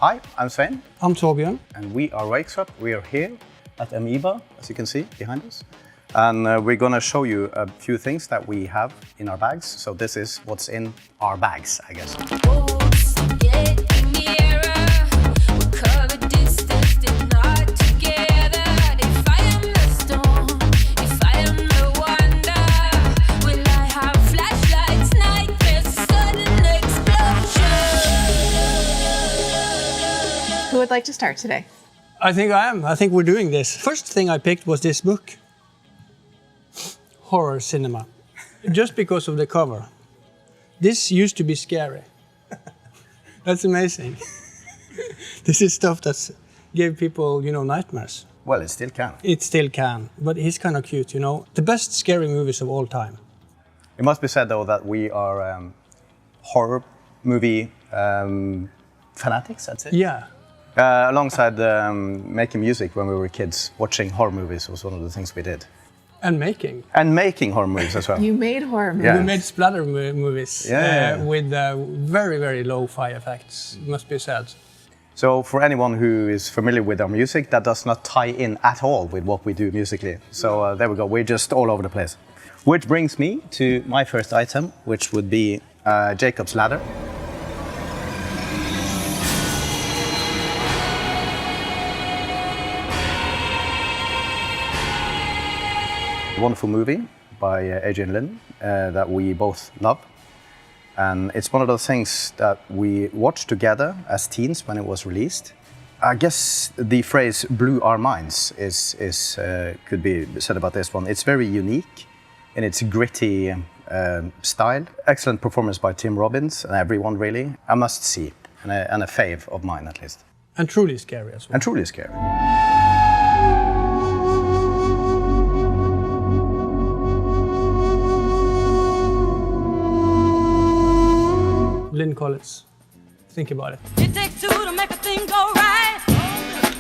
Hi, I'm Svein. I'm Torbjørn. And we are Röyksopp. We are here at Amoeba, as you can see behind us. And we're going to show you a few things that we have in our bags. So this is what's in our bags, I guess. Who would like to start today? I think I am. I think we're doing this. First thing I picked was this book. Horror cinema. Just because of the cover. This used to be scary. That's amazing. This is stuff that gave people, nightmares. Well, it still can. It still can, but he's kind of cute, The best scary movies of all time. It must be said, though, that we are horror movie fanatics, I'd say. Yeah. Alongside making music when we were kids, watching horror movies was one of the things we did. And making. And making horror movies as well. You made horror movies. Yeah. We made splatter movies with very, very low fire effects, must be said. So for anyone who is familiar with our music, that does not tie in at all with what we do musically. So there we go, we're just all over the place. Which brings me to my first item, which would be Jacob's ladder. Wonderful movie by Adrian Lyne that we both love. And it's one of those things that we watched together as teens when it was released. I guess the phrase blew our minds could be said about this one. It's very unique in its gritty style. Excellent performance by Tim Robbins and everyone really. A must see and a fave of mine at least. And truly scary as well. And truly scary. Lynn Collins. Think about it. It takes two to make a thing go right.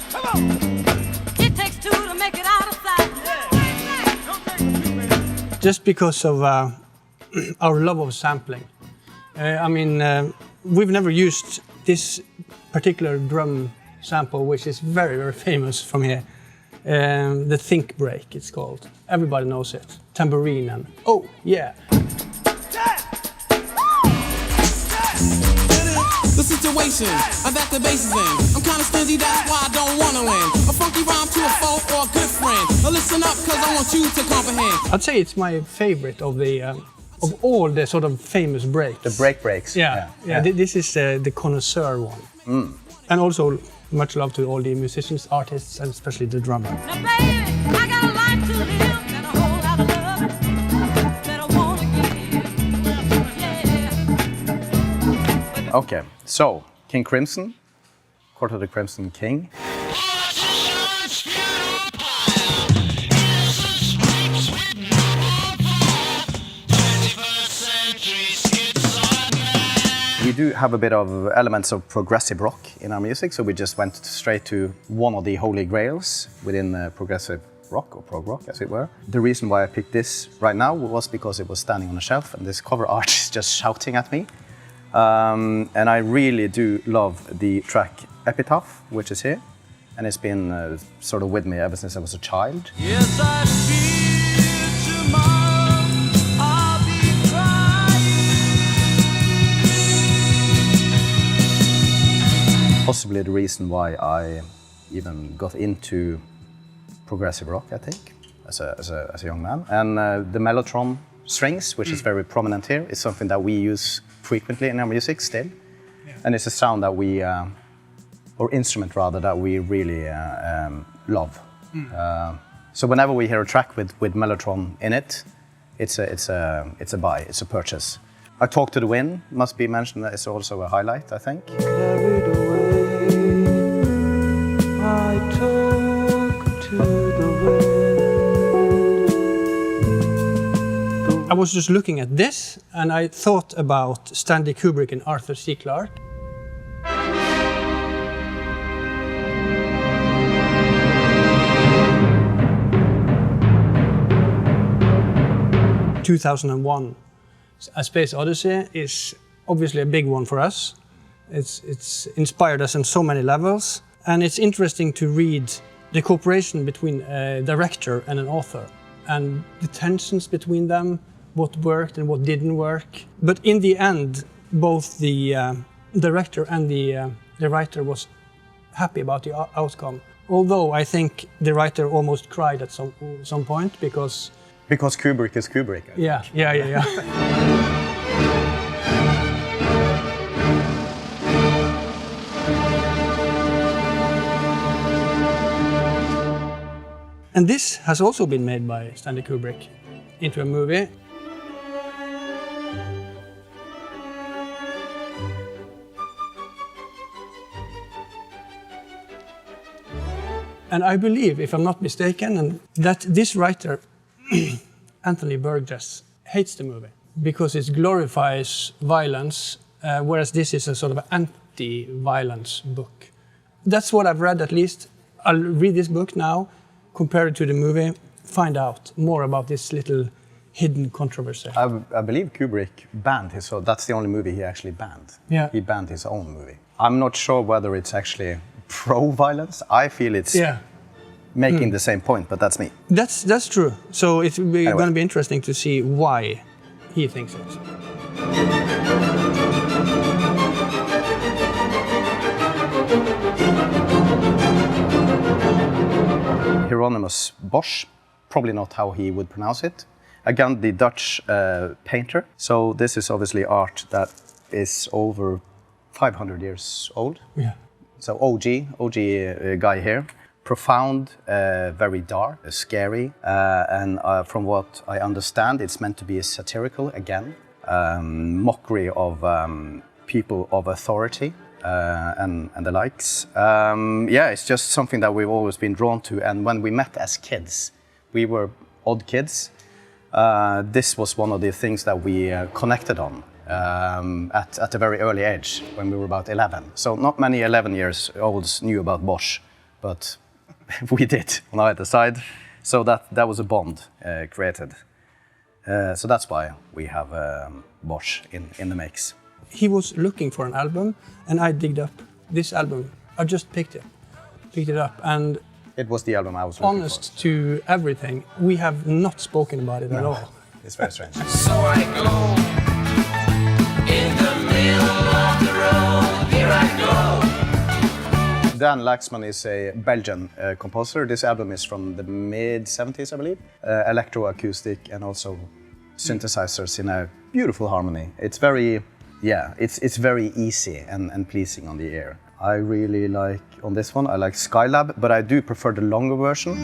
Come on. It takes two to make it out of sight. Just because of our love of sampling. We've never used this particular drum sample, which is very, very famous from here. The think break, it's called. Everybody knows it. Tambourine and oh, yeah. The situation that the bass is in. I'm kinda stingy, that's why I don't wanna win. A funky rhyme to a foe or a good friend. Now listen up, cause I want you to comprehend. I'd say it's my favorite of the of all the sort of famous breaks. The breaks. Yeah. This is the connoisseur one. Mm. And also much love to all the musicians, artists, and especially the drummer. Now baby, I got a life to live and a whole lot of love that I wanna give. Yeah. Okay, so King Crimson, Court of the Crimson King. We do have a bit of elements of progressive rock in our music, so we just went straight to one of the holy grails within progressive rock, or prog rock as it were. The reason why I picked this right now was because it was standing on a shelf and this cover art is just shouting at me. And I really do love the track Epitaph, which is here, and it's been sort of with me ever since I was a child. Yes, I feel tomorrow I'll be crying. Possibly the reason why I even got into progressive rock, I think, as a young man. And the mellotron strings, which is very prominent here, is something that we use frequently in our music still. Yeah. And it's a sound that we, or instrument rather, that we really love. So whenever we hear a track with mellotron in it, it's a buy, it's a purchase. I Talk to the Wind must be mentioned, that is also a highlight, I think. Carried away, I talk to the wind. I was just looking at this and I thought about Stanley Kubrick and Arthur C. Clarke. ...2001. A Space Odyssey is obviously a big one for us. It's inspired us on so many levels, and it's interesting to read the cooperation between a director and an author, and the tensions between them, what worked and what didn't work. But in the end, both the director and the writer was happy about the outcome. Although I think the writer almost cried at some point because Kubrick is Kubrick. I think. Yeah. And this has also been made by Stanley Kubrick into a movie. And I believe, if I'm not mistaken, that this writer, Anthony Burgess, hates the movie because it glorifies violence, whereas this is a sort of anti-violence book. That's what I've read, at least. I'll read this book now, compare it to the movie, find out more about this little hidden controversy. I believe Kubrick banned his own. That's the only movie he actually banned. Yeah. He banned his own movie. I'm not sure whether it's actually pro-violence. I feel it's making the same point, but that's me. That's true. So it's Anyway. going to be interesting to see why he thinks it. Hieronymus Bosch, probably not how he would pronounce it. Again, the Dutch painter. So this is obviously art that is over 500 years old. Yeah. So OG guy here. Profound, very dark, scary, and from what I understand, it's meant to be satirical again. Mockery of people of authority and the likes. It's just something that we've always been drawn to, and when we met as kids, we were odd kids. This was one of the things that we connected on at a very early age, when we were about 11. So not many 11-year-olds knew about Bosch, but we did on either side. So that was a bond created. So that's why we have Bosch in the mix. He was looking for an album, and I digged up this album. I just picked it up, and it was the album I was looking honest to everything, we have not spoken about it at all. It's very strange. So I go in the middle of the road. Here I go. Dan Laxman is a Belgian composer. This album is from the mid-70s, I believe. Electroacoustic and also synthesizers in a beautiful harmony. It's very, it's very easy and pleasing on the ear. I really like, on this one, I like Skylab, but I do prefer the longer version.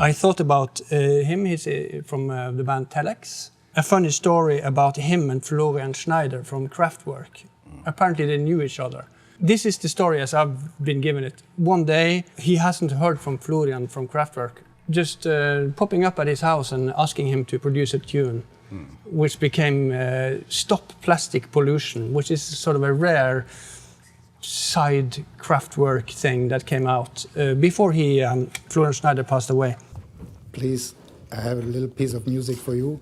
I thought about him. He's from the band Telex. A funny story about him and Florian Schneider from Kraftwerk. Apparently they knew each other. This is the story as I've been given it. One day he hasn't heard from Florian from Kraftwerk, just popping up at his house and asking him to produce a tune, which became Stop Plastic Pollution, which is sort of a rare side Kraftwerk thing that came out before Florian Schneider passed away. Please, I have a little piece of music for you.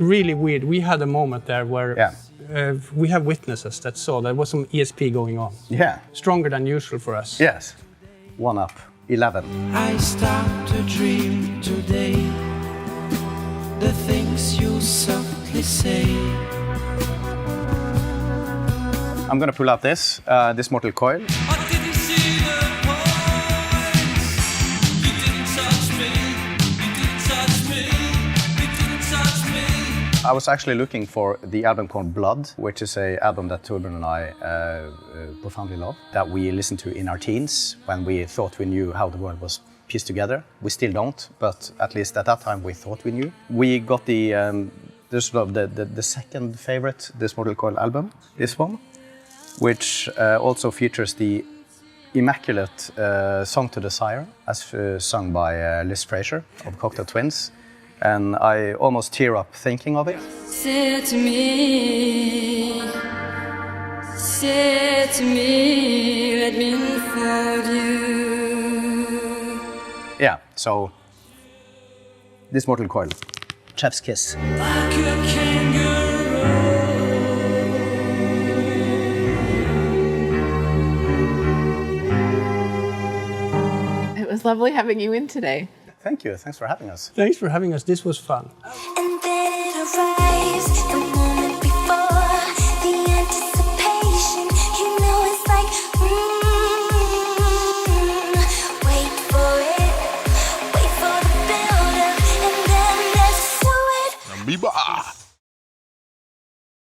Really weird. We had a moment there where we have witnesses that saw there was some ESP going on. Yeah. Stronger than usual for us. Yes. 1 up, 11. I start to dream today the things you softly say. I'm gonna pull out this Mortal Coil. I didn't see the point. You didn't touch me. You didn't touch me. You didn't touch me. I was actually looking for the album called Blood, which is an album that Torbjørn and I profoundly love, that we listened to in our teens when we thought we knew how the world was pieced together. We still don't, but at least at that time we thought we knew. We got the second favorite, this Mortal Coil album, this one, which also features the immaculate Song to the Siren, as sung by Liz Fraser of Cocktail Twins. And I almost tear up thinking of it. Say to me, let me unfold you. Yeah, so this Mortal Coil, Chef's Kiss. Like a kangaroo. It was lovely having you in today. Thank you, thanks for having us. Thanks for having us. This was fun. And then it arrives.